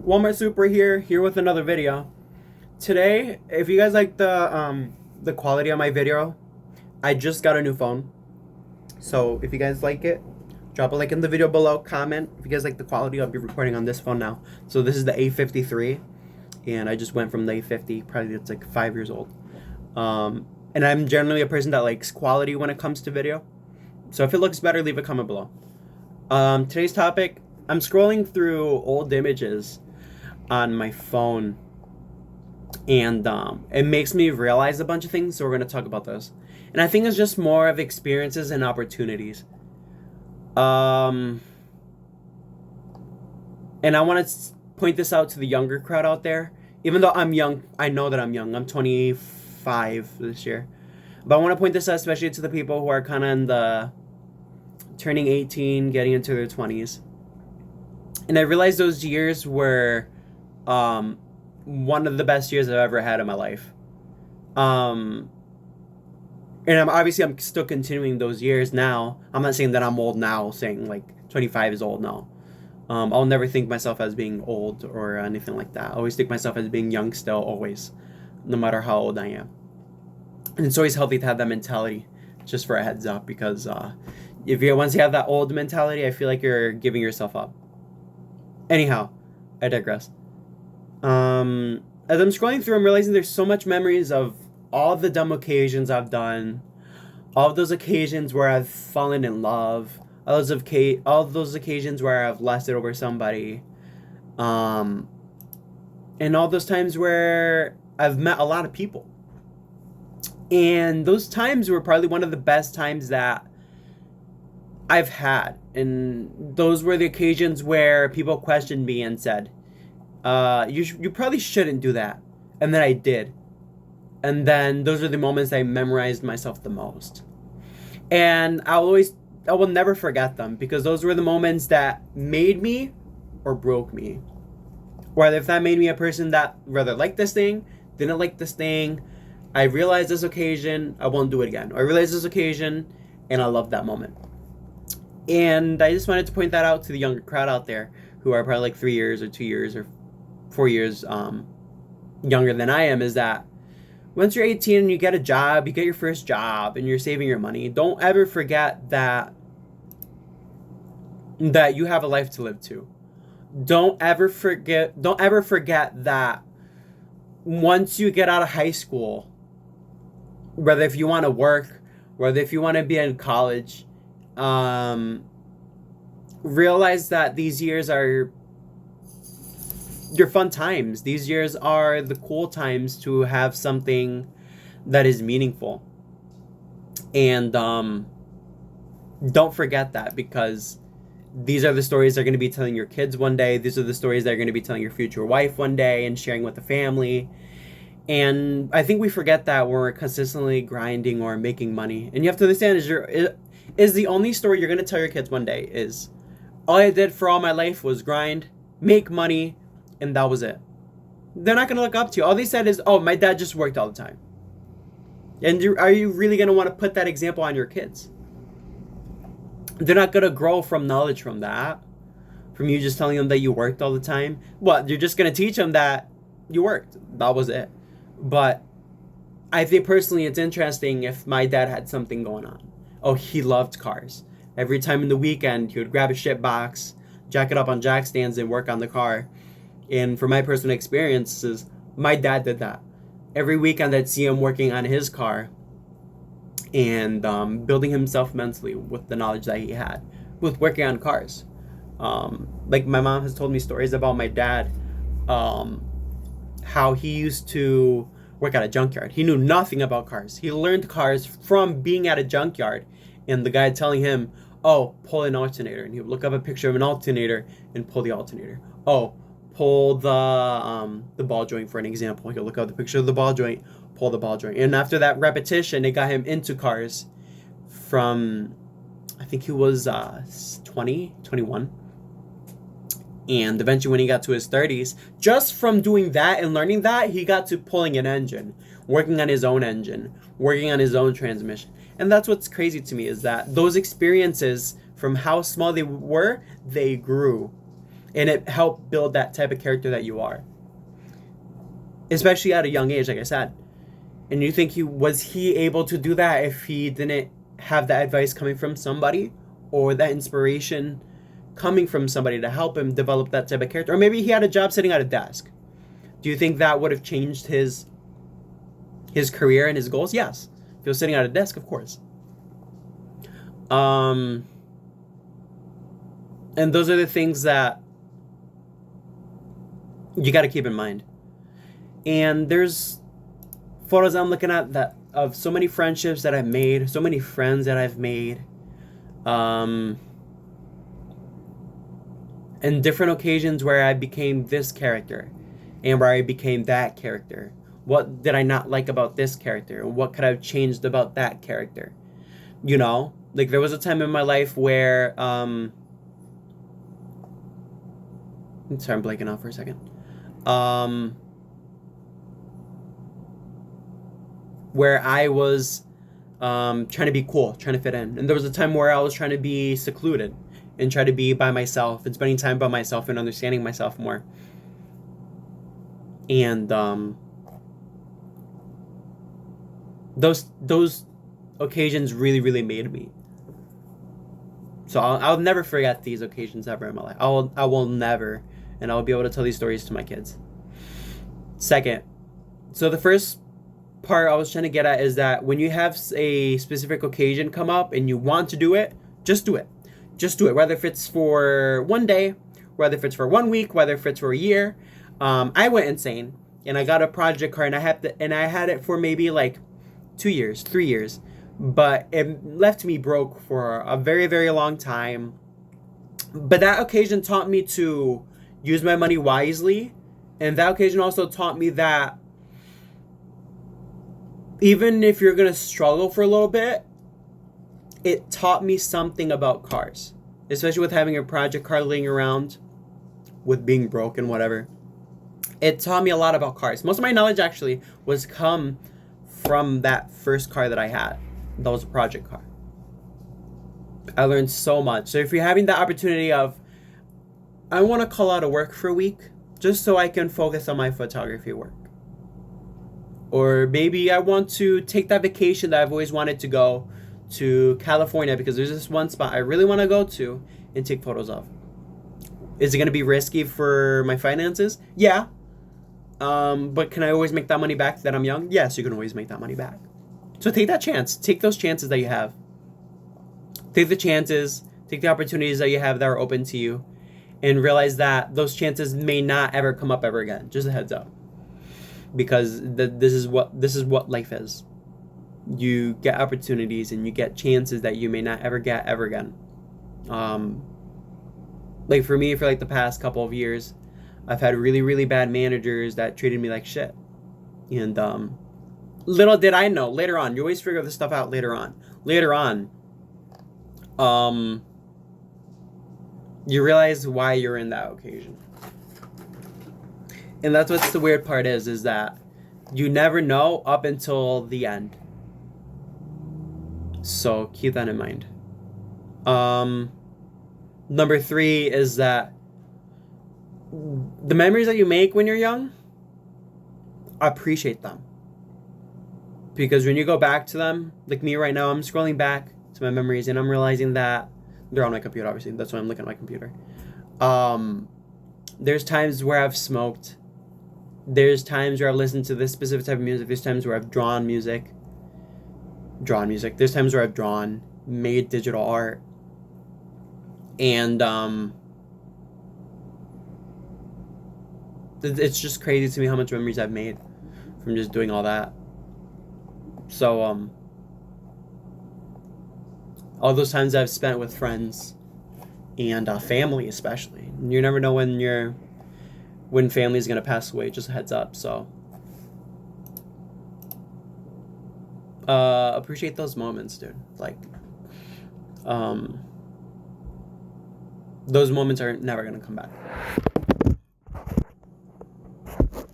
Walmart Super here with another video. Today, if you guys like the quality of my video, I just got a new phone. So if you guys like it, drop a like in the video below, comment. If you guys like the quality, I'll be recording on this phone now. So this is the A53, and I just went from the A50, probably it's like 5 years old. And I'm generally a person that likes quality when it comes to video. So if it looks better, leave a comment below. Today's topic, I'm scrolling through old images on my phone, and it makes me realize a bunch of things, so we're going to talk about this. And I think it's just more of experiences and opportunities. And I want to point this out to the younger crowd out there. Even though I'm young, I know that I'm young. I'm 25 this year. But I want to point this out especially to the people who are kind of in the turning 18, getting into their 20s. And I realized those years were one of the best years I've ever had in my life. And I'm still continuing those years now. I'm not saying that I'm old now, saying like 25 is old now. I'll never think myself as being old or anything like that. I always think myself as being young still, always, no matter how old I am. And it's always healthy to have that mentality, just for a heads up, because once you have that old mentality, I feel like you're giving yourself up. Anyhow, I digress. As I'm scrolling through, I'm realizing there's so much memories of all the dumb occasions I've done, all of those occasions where I've fallen in love, all of those occasions where I've lusted over somebody, and all those times where I've met a lot of people. And those times were probably one of the best times that I've had. And those were the occasions where people questioned me and said, you probably shouldn't do that. And then I did. And then those are the moments I memorized myself the most. And I will never forget them, because those were the moments that made me or broke me. Whether if that made me a person that rather liked this thing, didn't like this thing, I realized this occasion, I won't do it again. I realized this occasion, and I love that moment. And I just wanted to point that out to the younger crowd out there who are probably like 3 years or 2 years or 4 years younger than I am, is that once you're 18 and you get a job, you get your first job and you're saving your money, don't ever forget that you have a life to live too. Don't ever forget that once you get out of high school, whether if you want to work, whether if you want to be in college, realize that these years are your fun times. These years are the cool times to have something that is meaningful. And don't forget that, because these are the stories they're going to be telling your kids one day. These are the stories they're going to be telling your future wife one day and sharing with the family. And I think we forget that when we're consistently grinding or making money. And you have to understand, is the only story you're going to tell your kids one day is, all I did for all my life was grind, make money, and that was it. They're not going to look up to you. All they said is, oh, my dad just worked all the time. And are you really going to want to put that example on your kids? They're not going to grow from knowledge from that, from you just telling them that you worked all the time. Well, you're just going to teach them that you worked. That was it. But I think personally it's interesting if my dad had something going on. Oh, he loved cars. Every time in the weekend, he would grab a shit box, jack it up on jack stands, and work on the car. And for my personal experiences, my dad did that. Every weekend I'd see him working on his car and building himself mentally with the knowledge that he had with working on cars. Like my mom has told me stories about my dad, how he used to work at a junkyard. He knew nothing about cars. He learned cars from being at a junkyard, and the guy telling him, oh, pull an alternator. And he would look up a picture of an alternator and pull the alternator. Oh, pull the ball joint, for an example. He'll look up the picture of the ball joint, pull the ball joint. And after that repetition, it got him into cars from, I think he was 20, 21. And eventually when he got to his 30s, just from doing that and learning that, he got to pulling an engine, working on his own engine, working on his own transmission. And that's what's crazy to me, is that those experiences, from how small they were, they grew. And it helped build that type of character that you are. Especially at a young age, like I said. And you think was he able to do that if he didn't have that advice coming from somebody, or that inspiration coming from somebody to help him develop that type of character? Or maybe he had a job sitting at a desk. Do you think that would have changed his career and his goals? Yes. If he was sitting at a desk, of course. And those are the things that you got to keep in mind. And there's photos I'm looking at that of so many friendships that I've made, so many friends that I've made, and different occasions where I became this character and where I became that character. What did I not like about this character? What could I have changed about that character? You know, like there was a time in my life where I'm sorry, I'm blanking out for a second. Where I was trying to be cool, trying to fit in. And there was a time where I was trying to be secluded and try to be by myself and spending time by myself and understanding myself more. And those occasions really, really made me. So I'll never forget these occasions ever in my life. I will never, and I'll be able to tell these stories to my kids. Second, so the first part I was trying to get at is that when you have a specific occasion come up and you want to do it, just do it. Just do it. Whether if it's for one day, whether if it's for 1 week, whether if it's for a year. I went insane and I got a project car and I had it for maybe like 2 years, 3 years, but it left me broke for a very, very long time. But that occasion taught me to use my money wisely, and that occasion also taught me that even if you're gonna struggle for a little bit, it taught me something about cars, especially with having a project car laying around, with being broke and whatever. It taught me a lot about cars. Most of my knowledge actually was come from that first car that I had. That was a project car. I learned so much. So if you're having the opportunity of, I want to call out of work for a week just so I can focus on my photography work. Or maybe I want to take that vacation that I've always wanted to go to California because there's this one spot I really want to go to and take photos of. Is it going to be risky for my finances? Yeah. But can I always make that money back that I'm young? Yes, you can always make that money back. So take that chance. Take those chances that you have. Take the chances. Take the opportunities that you have that are open to you. And realize that those chances may not ever come up ever again. Just a heads up. Because this is what life is. You get opportunities and you get chances that you may not ever get ever again. Like for me, for like the past couple of years, I've had really, really bad managers that treated me like shit. And little did I know, later on, you always figure this stuff out later on. Later on, you realize why you're in that occasion. And that's what's the weird part is that you never know up until the end. So keep that in mind. Number 3 is that the memories that you make when you're young, appreciate them. Because when you go back to them, like me right now, I'm scrolling back to my memories and I'm realizing that they're on my computer, obviously. That's why I'm looking at my computer. There's times where I've smoked. There's times where I've listened to this specific type of music. There's times where I've drawn music. There's times where I've drawn, made digital art. And it's just crazy to me how much memories I've made from just doing all that. So all those times I've spent with friends and family especially. You never know when family is gonna pass away. Just a heads up. So appreciate those moments, dude. Like those moments are never gonna come back.